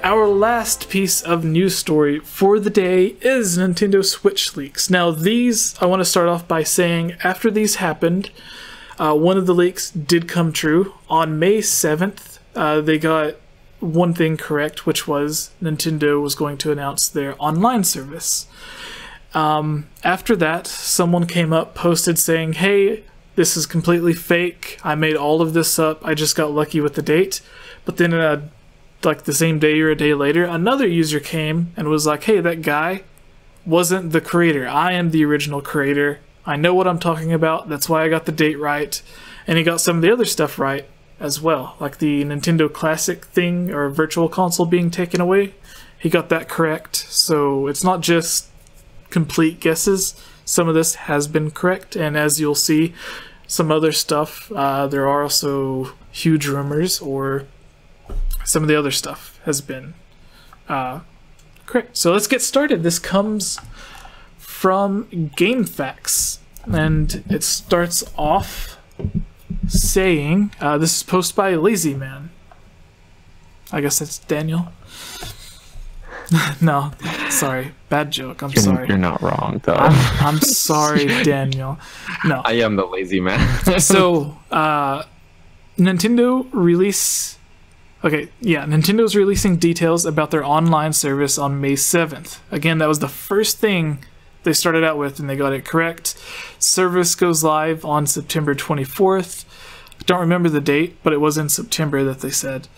our last piece of news story for the day is Nintendo Switch leaks. Now these, I want to start off by saying, after these happened, one of the leaks did come true. On May 7th, they got one thing correct, which was Nintendo was going to announce their online service. After that, someone came up, posted saying, hey, this is completely fake. I made all of this up. I just got lucky with the date. But then like the same day or a day later, another user came and was like, hey, that guy wasn't the creator. I am the original creator. I know what I'm talking about. That's why I got the date right. And he got some of the other stuff right as well. Like the Nintendo Classic thing or Virtual Console being taken away. He got that correct. So it's not just complete guesses. Some of this has been correct. And as you'll see, some other stuff, there are also huge rumors, or some of the other stuff has been correct. So let's get started. This comes from GameFAQs, and it starts off saying, this is posted by Lazy Man. I guess that's Daniel. No, sorry. Bad joke. I'm sorry. You're not wrong, though. I'm sorry, Daniel. No. I am the lazy man. So, Nintendo release... Okay, yeah, Nintendo's releasing details about their online service on May 7th. Again, that was the first thing they started out with, and they got it correct. Service goes live on September 24th. I don't remember the date, but it was in September that they said.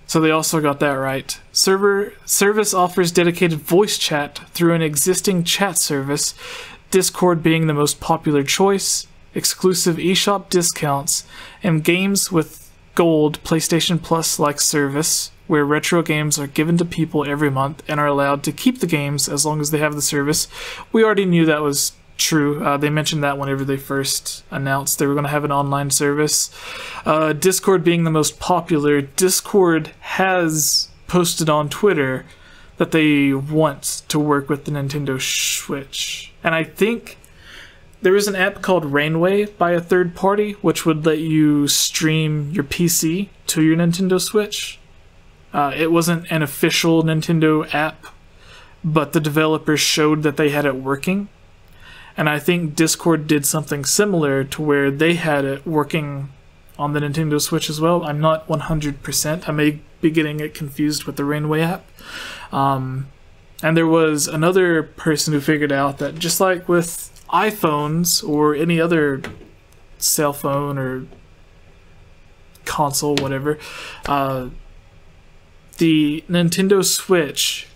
So they also got that right. Service offers dedicated voice chat through an existing chat service, Discord being the most popular choice, exclusive eShop discounts, and games with Gold PlayStation Plus-like service, where retro games are given to people every month and are allowed to keep the games as long as they have the service. We already knew that was true. They mentioned that whenever they first announced they were going to have an online service. Discord being the most popular, Discord has posted on Twitter that they want to work with the Nintendo Switch. And I think there is an app called Rainway by a third party, which would let you stream your PC to your Nintendo Switch. It wasn't an official Nintendo app, but the developers showed that they had it working. And I think Discord did something similar to where they had it working on the Nintendo Switch as well. I'm not 100%. I may be getting it confused with the Rainway app. And there was another person who figured out that just like with iPhones or any other cell phone or console, whatever, the Nintendo Switch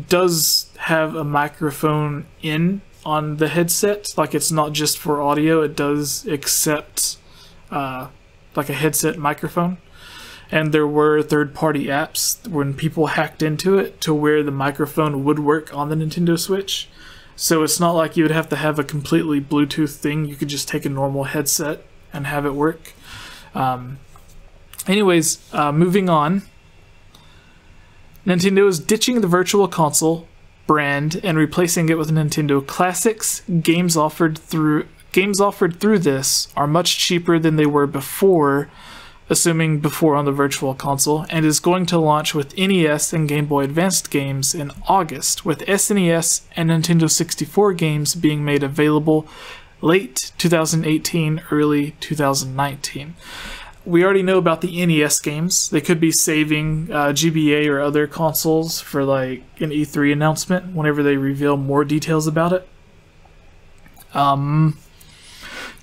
does have a microphone in on the headset. Like, it's not just for audio, it does accept like a headset microphone. And there were third-party apps when people hacked into it to where the microphone would work on the Nintendo Switch. So it's not like you would have to have a completely Bluetooth thing. You could just take a normal headset and have it work. Anyways, moving on. Nintendo is ditching the Virtual Console brand and replacing it with Nintendo Classics. Games offered through this are much cheaper than they were before, assuming before on the Virtual Console, and is going to launch with NES and Game Boy Advanced games in August, with SNES and Nintendo 64 games being made available late 2018, early 2019. We already know about the NES games. They could be saving GBA or other consoles for like an E3 announcement whenever they reveal more details about it.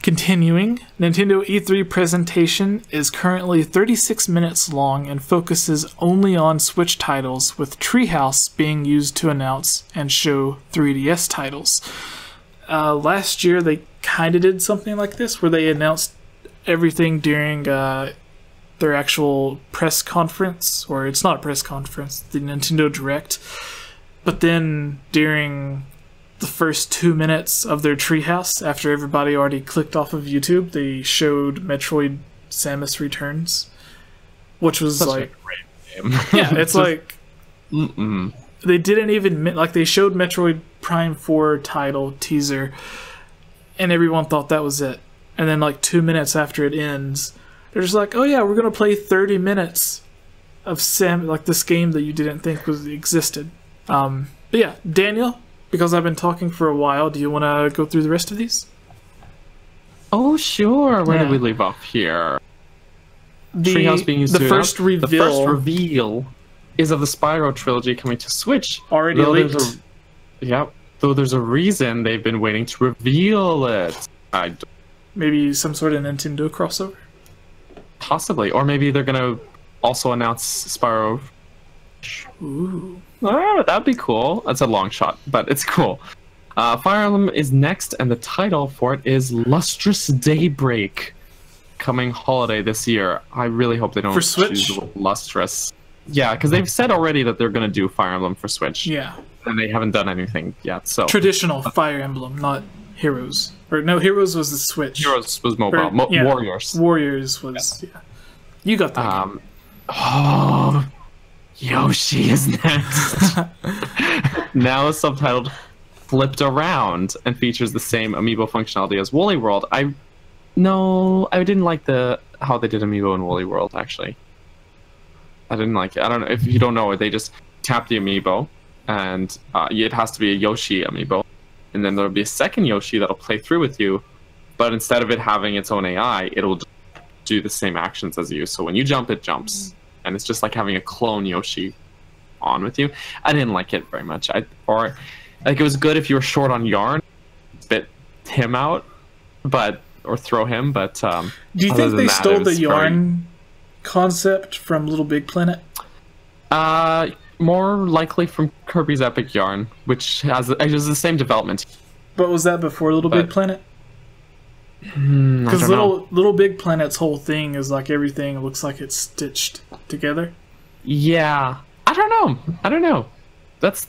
Continuing, Nintendo E3 presentation is currently 36 minutes long and focuses only on Switch titles, with Treehouse being used to announce and show 3DS titles. Last year they kind of did something like this, where they announced everything during their actual press conference, or it's not a press conference, the Nintendo Direct, but then during the first 2 minutes of their Treehouse, after everybody already clicked off of YouTube, they showed Metroid Samus Returns, which was such like a great game. Yeah, it's like they didn't even like, they showed Metroid Prime 4 title teaser and everyone thought that was it, and then like 2 minutes after it ends, they're just like, oh yeah, we're gonna play 30 minutes of Sam, like this game that you didn't think existed. But yeah, Daniel, because I've been talking for a while, do you want to go through the rest of these? Oh, sure. Where did we leave off here? Treehouse being used the first reveal. The first reveal is of the Spyro trilogy coming to Switch. Already leaked. Yep. Though there's a reason they've been waiting to reveal it. Maybe some sort of Nintendo crossover? Possibly. Or maybe they're going to also announce Spyro. Ooh. Oh, that'd be cool. That's a long shot, but it's cool. Fire Emblem is next, and the title for it is Lustrous Daybreak. Coming holiday this year. I really hope they don't choose the word lustrous. Yeah, because they've said already that they're going to do Fire Emblem for Switch. Yeah. And they haven't done anything yet, so... Traditional Fire Emblem, not Heroes. Or no, Heroes was the Switch. Heroes was mobile. Warriors. Warriors was... Yeah. You got that. Oh... Yoshi is next. Now subtitled Flipped Around and features the same amiibo functionality as Woolly World. I didn't like how they did amiibo in Woolly World, actually. I didn't like it. I don't know if you don't know it. They just tap the amiibo, and it has to be a Yoshi amiibo, and then there'll be a second Yoshi that'll play through with you, but instead of it having its own AI, it'll do the same actions as you. So when you jump, it jumps, and it's just like having a clone Yoshi on with you. I didn't like it very much. It was good if you were short on yarn, spit him out, or throw him, but do you think they stole the yarn concept from Little Big Planet? More likely from Kirby's Epic Yarn, which has the same development. But was that before Little Big Planet? Because Little Big Planet's whole thing is like everything looks like it's stitched together. Yeah, I don't know. That's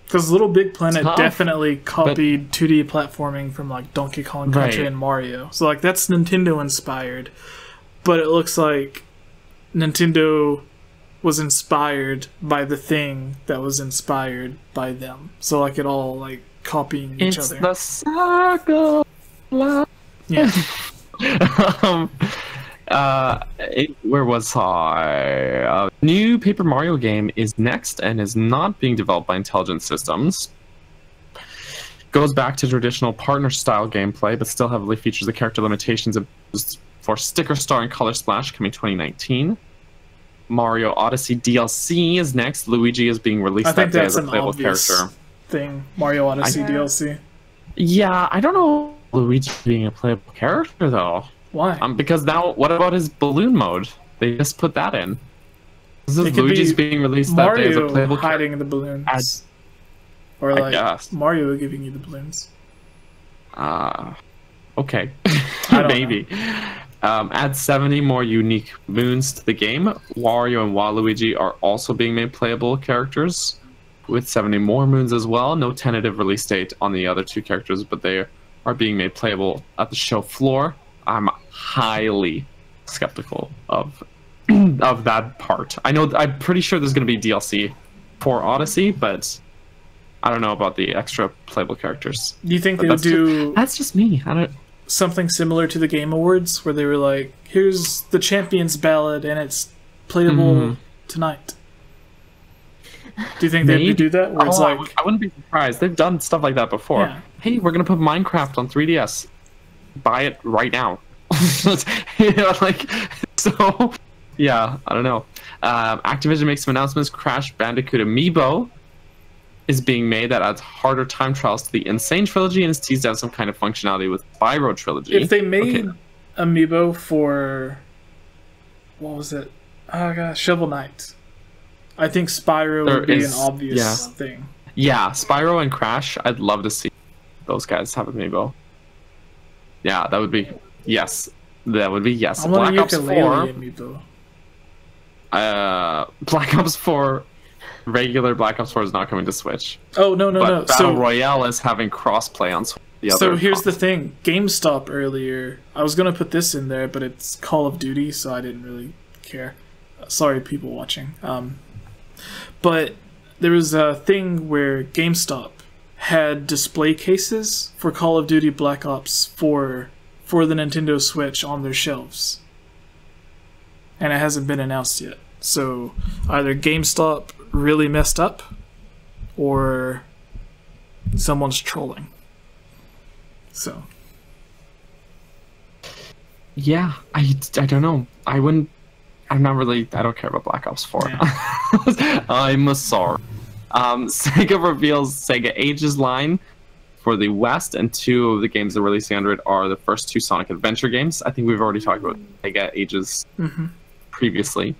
because Little Big Planet definitely copied 2D platforming from like Donkey Kong Country and Mario. So like that's Nintendo inspired, but it looks like Nintendo was inspired by the thing that was inspired by them. So like it all like copying each other. It's the circle. Yeah. Where was I? New Paper Mario game is next and is not being developed by Intelligent Systems. Goes back to traditional partner-style gameplay, but still heavily features the character limitations for Sticker Star and Color Splash, coming 2019. Mario Odyssey DLC is next. Luigi is being released that day as a playable character. Thing, Mario Odyssey DLC. Yeah, I don't know Luigi being a playable character, though. Why? Because now, what about his balloon mode? They just put that in. This is Luigi's being released that day as a playable character. Hiding the balloons. Or like Mario giving you the balloons. Okay. Maybe. Add 70 more unique moons to the game. Wario and Waluigi are also being made playable characters, with 70 more moons as well. No tentative release date on the other two characters, but they are being made playable at the show floor. I'm highly skeptical of that part. I'm pretty sure there's going to be DLC for Odyssey, but I don't know about the extra playable characters. Do you think they would do... That's just me. Something similar to the Game Awards, where they were like, here's the Champions Ballad, and it's playable tonight. Do you think they would do that? Where it's like... I wouldn't be surprised. They've done stuff like that before. Yeah. Hey, we're going to put Minecraft on 3DS. Buy it right now. So, yeah, I don't know. Activision makes some announcements. Crash Bandicoot Amiibo is being made that adds harder time trials to the Insane Trilogy and is teased to have some kind of functionality with Spyro Trilogy. If they made Amiibo for... What was it? Oh, gosh, Shovel Knight. I think Spyro would be an obvious thing. Yeah, Spyro and Crash, I'd love to see those guys have Amiibo. Yeah, that would be... Yes. That would be yes. Black Ops 4... Amiibo. Black Ops 4... Regular Black Ops 4 is not coming to Switch. Oh, no. Battle Royale is having crossplay on the other. So here's the thing. GameStop earlier... I was going to put this in there, but it's Call of Duty, so I didn't really care. Sorry, people watching. But there was a thing where GameStop had display cases for Call of Duty Black Ops 4 for the Nintendo Switch on their shelves. and it hasn't been announced yet. So either GameStop really messed up, or someone's trolling. So yeah, I don't know. I don't care about Black Ops 4. Yeah. I'm sorry. Sega reveals Sega Ages line for the West, and 2 of the games they're releasing under it are the first 2 Sonic Adventure games. I think we've already talked about Sega Ages previously.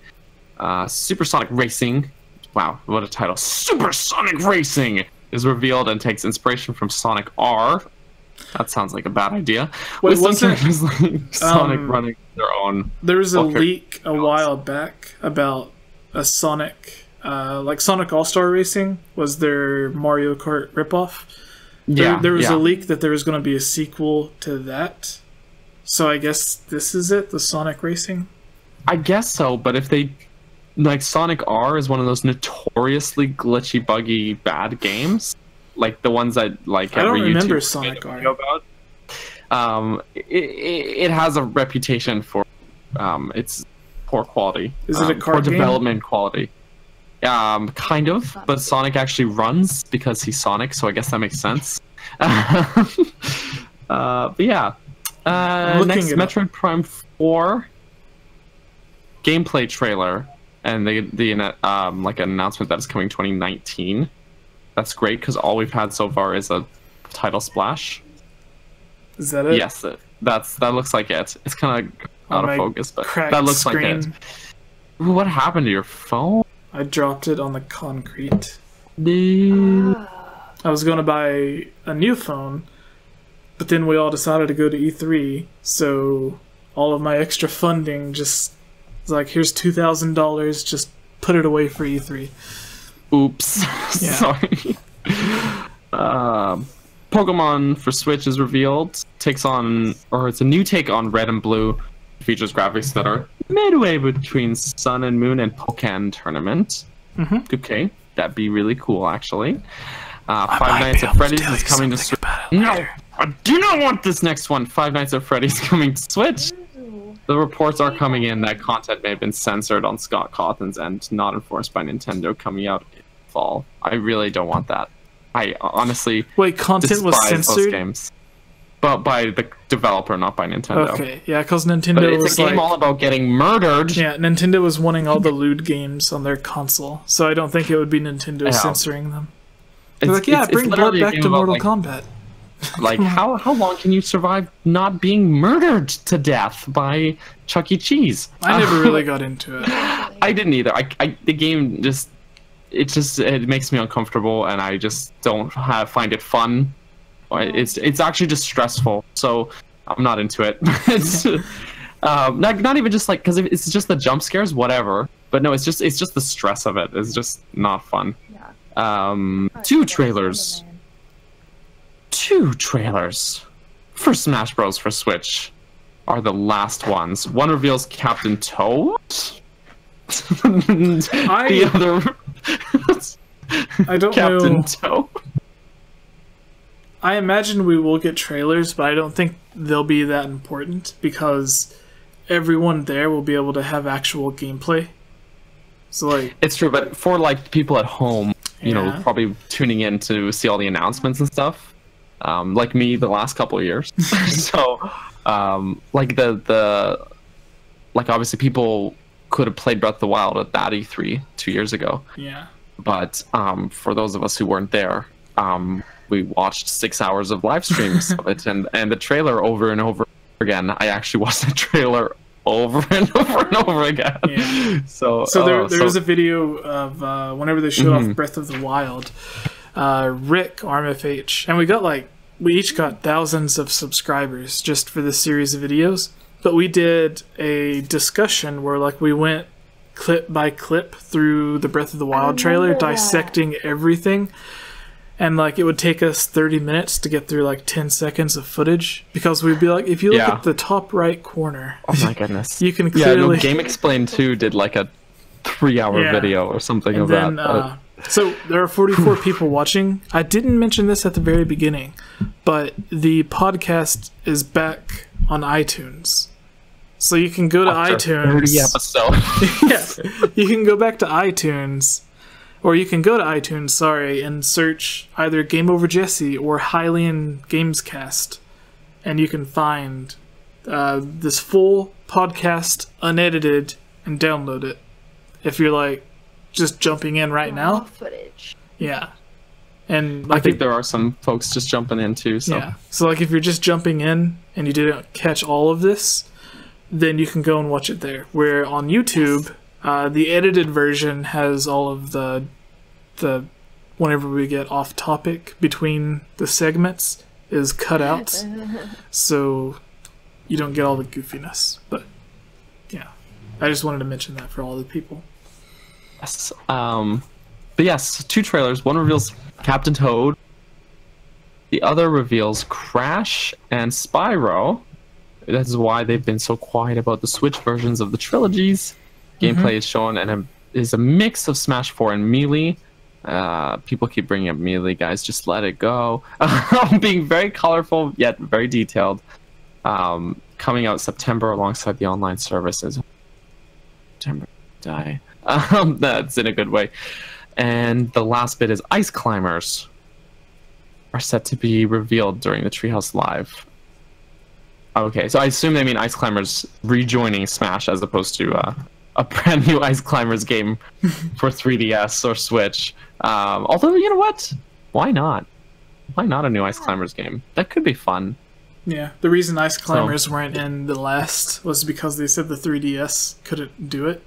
Supersonic Racing, wow, what a title. Supersonic Racing is revealed and takes inspiration from Sonic R. That sounds like a bad idea. Wait, with some characters like Sonic running their own. There was a leak a while back about a Sonic, like Sonic All-Star Racing was their Mario Kart ripoff. There was a leak that there was going to be a sequel to that. So I guess this is it, the Sonic Racing? I guess so, but if they... Like, Sonic R is one of those notoriously glitchy, buggy, bad games. Like, the ones that, like, I don't every remember YouTuber Sonic R. About. It has a reputation for its poor quality. Is it a card poor game? Development quality. Kind of, but Sonic actually runs because he's Sonic, so I guess that makes sense. But yeah. Next, Metroid Prime 4 gameplay trailer, and the like an announcement that is coming 2019. That's great because all we've had so far is a title splash. Is that it? Yes, that looks like it. It's kind of out of focus, but that looks like it. Ooh, what happened to your phone? I dropped it on the concrete. Dude. I was going to buy a new phone, but then we all decided to go to E3, so all of my extra funding just was like, here's $2,000, just put it away for E3. Oops. Yeah. Sorry. Pokemon for Switch is revealed. It's a new take on Red and Blue. It features graphics that are midway between Sun and Moon and Pokken Tournament. Okay, that'd be really cool, actually. Five Nights at Freddy's is coming to Switch. No, I do not want this next one. Five Nights at Freddy's coming to Switch. The reports are coming in that content may have been censored on Scott Cawthon's end, not enforced by Nintendo, coming out in fall. I really don't want that. I honestly content was censored? Those games. But by the developer, not by Nintendo. Okay, yeah, because Nintendo was a game all about getting murdered. Yeah, Nintendo was wanting all the lewd games on their console, so I don't think it would be Nintendo censoring them. They're like, yeah, bring blood back to Mortal Kombat. Like, how long can you survive not being murdered to death by Chuck E. Cheese? I never really got into it. I didn't either. The game it makes me uncomfortable, and I just don't find it fun. It's actually just stressful, so I'm not into it. It's not even just like because it's just the jump scares, whatever. But no, it's just the stress of it. It's just not fun. Yeah. Two trailers for Smash Bros. For Switch are the last ones. One reveals Captain Toad. The other, I don't Captain know. Toad. I imagine we will get trailers, but I don't think they'll be that important because everyone there will be able to have actual gameplay. So like, it's true, but for like people at home, you know, probably tuning in to see all the announcements and stuff, like me the last couple of years. So, like like obviously people could have played Breath of the Wild at that E3 2 years ago. Yeah. But for those of us who weren't there, we watched 6 hours of live streams of it, and the trailer over and over again. I actually watched the trailer over and over and over again. Yeah. So there was a video of whenever they showed off Breath of the Wild, Rick RMFH, and we each got thousands of subscribers just for this series of videos. But we did a discussion where like we went clip by clip through the Breath of the Wild trailer, dissecting everything. And like it would take us 30 minutes to get through like 10 seconds of footage because we'd be like, if you look at the top right corner, oh my goodness, you can clearly. Game Explained 2 did like a 3-hour video or something and then, that. So there are 44 people watching. I didn't mention this at the very beginning, but the podcast is back on iTunes. So you can go to After iTunes. 30 episodes. Yeah, you can go back to iTunes, or you can go to iTunes, sorry, and search either GameOverJesse or Hylian Gamescast, and you can find this full podcast unedited and download it. If you're like just jumping in right now, footage. yeah. And like I think there are some folks just jumping in too. So yeah, so like if you're just jumping in and you didn't catch all of this, then you can go and watch it there. Where on YouTube, the edited version has all of the whenever we get off topic between the segments is cut out, so you don't get all the goofiness. But yeah, I just wanted to mention that for all the people. yes, but yes, 2 trailers. One reveals Captain Toad. The other reveals Crash and Spyro. That's why they've been so quiet about the Switch versions of the trilogies. Gameplay is shown and is a mix of Smash 4 and Melee. People keep bringing up Melee, guys. Just let it go. Being very colorful yet very detailed. Coming out September alongside the online services. September, die. That's in a good way. And the last bit is Ice Climbers are set to be revealed during the Treehouse Live. Okay, so I assume they mean Ice Climbers rejoining Smash as opposed to a brand new Ice Climbers game for 3DS or Switch. Although, you know what? Why not? Why not a new Ice Climbers game? That could be fun. Yeah, the reason Ice Climbers weren't in the last was because they said the 3DS couldn't do it.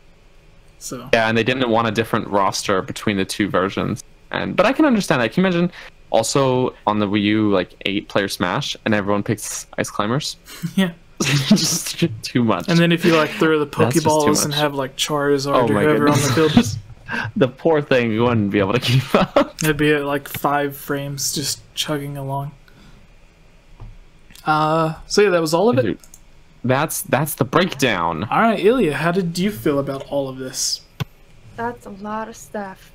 So yeah, and they didn't want a different roster between the 2 versions. But I can understand that. Can you imagine also on the Wii U, like 8-player Smash, and everyone picks Ice Climbers? yeah. Just too much. And then if you like throw the That's just too Pokeballs and much. have like Charizard Oh or my whoever on the goodness. field, The poor thing wouldn't be able to keep up. it'd be at like 5 frames just chugging along. So yeah, that was all of it. That's the breakdown. All right, Ilya, how did you feel about all of this? That's a lot of stuff.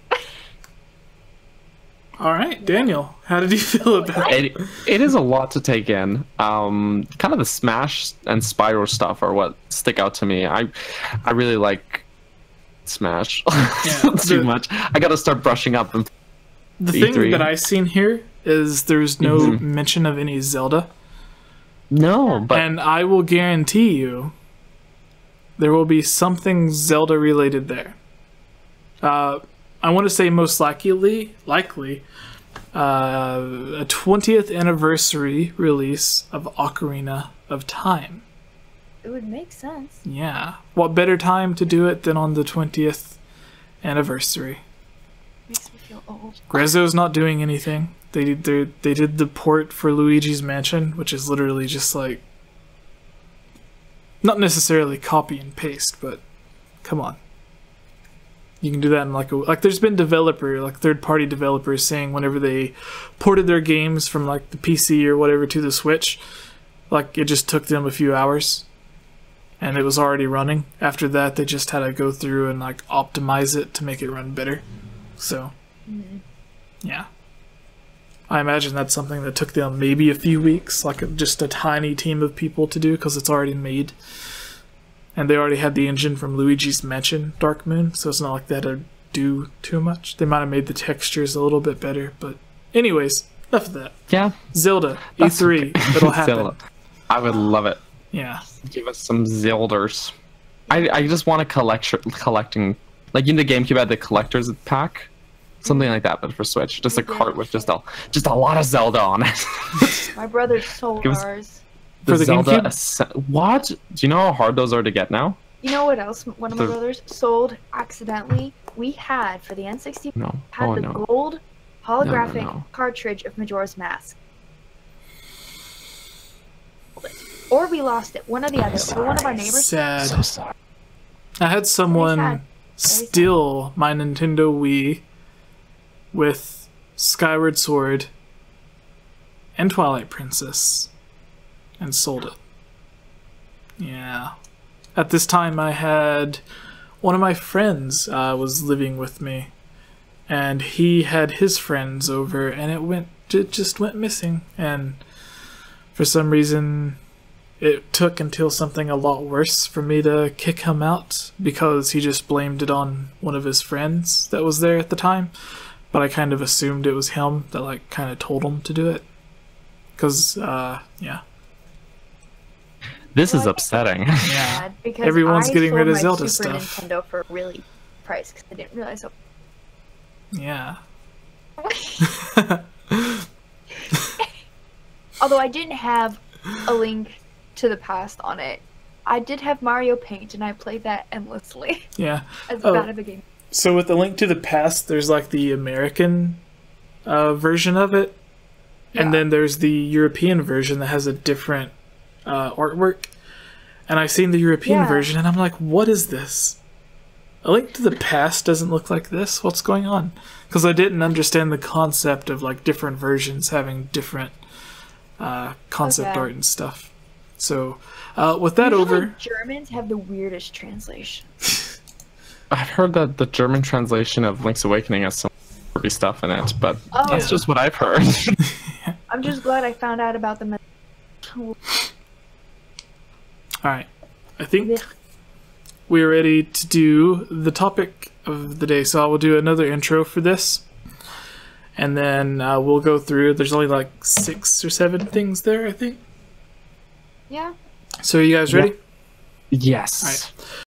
All right, Daniel, how did you feel about it? It is a lot to take in. Kind of the Smash and Spyro stuff are what stick out to me. I really like Smash. Yeah, Too much. I got to start brushing up. The E3. thing that I've seen here is there's no mention of any Zelda. No, but And I will guarantee you there will be something Zelda related there. I want to say most likely a 20th anniversary release of Ocarina of Time. It would make sense. Yeah. What better time to do it than on the 20th anniversary? Makes me feel old. Grezzo's not doing anything. They did the port for Luigi's Mansion, which is literally just like not necessarily copy and paste, but come on. You can do that in like there's been third-party developers saying whenever they ported their games from like the PC or whatever to the Switch, like it just took them a few hours and it was already running. After that, they just had to go through and like optimize it to make it run better. So, yeah. I imagine that's something that took them maybe a few weeks, like just a tiny team of people to do because it's already made. And they already had the engine from Luigi's Mansion, Dark Moon, so it's not like they had to do too much. They might have made the textures a little bit better, but anyways, enough of that. yeah, Zelda, That's E3, okay. it'll happen. Zelda. I would love it. Yeah. Give us some Zelders. I just want a collecting, like in the GameCube had the collector's pack, something like that, but for Switch, just a cart with just a lot of Zelda on it. My brother sold Give us- ours. For the Zelda GameCube? What? Do you know how hard those are to get now? You know what else one of my The- brothers sold accidentally? We had, for the N64, No. had Oh the no. gold holographic no. cartridge of Majora's Mask. Or we lost it, one or the other. Or one of our neighbors. Sad. So sorry. I had someone sad. steal my Nintendo Wii with Skyward Sword and Twilight Princess and sold it. Yeah. At this time, I had one of my friends was living with me, and he had his friends over, and it just went missing. And for some reason, it took until something a lot worse for me to kick him out, because he just blamed it on one of his friends that was there at the time. But I kind of assumed it was him that like kind of told him to do it. Because, yeah. This is upsetting. Yeah. Because Everyone's getting rid of Zelda Super stuff. Nintendo for a really price because I didn't realize. Yeah. Although I didn't have A Link to the Past on it, I did have Mario Paint, and I played that endlessly. Yeah. As bad of a game. So with A Link to the Past, there's like the American version of it, and then there's the European version that has a different artwork. And I've seen the European version, and I'm like, what is this? A Link to the Past doesn't look like this. What's going on? Because I didn't understand the concept of like different versions having different concept art and stuff. So with that over, Germans have the weirdest translation. I've heard that the German translation of Link's Awakening has some creepy stuff in it, but that's just what I've heard. I'm just glad I found out about them. Alright, I think we're ready to do the topic of the day, so I will do another intro for this, and then we'll go through. There's only like 6 or 7 things there, I think. Yeah. So are you guys ready? Yes. Alright.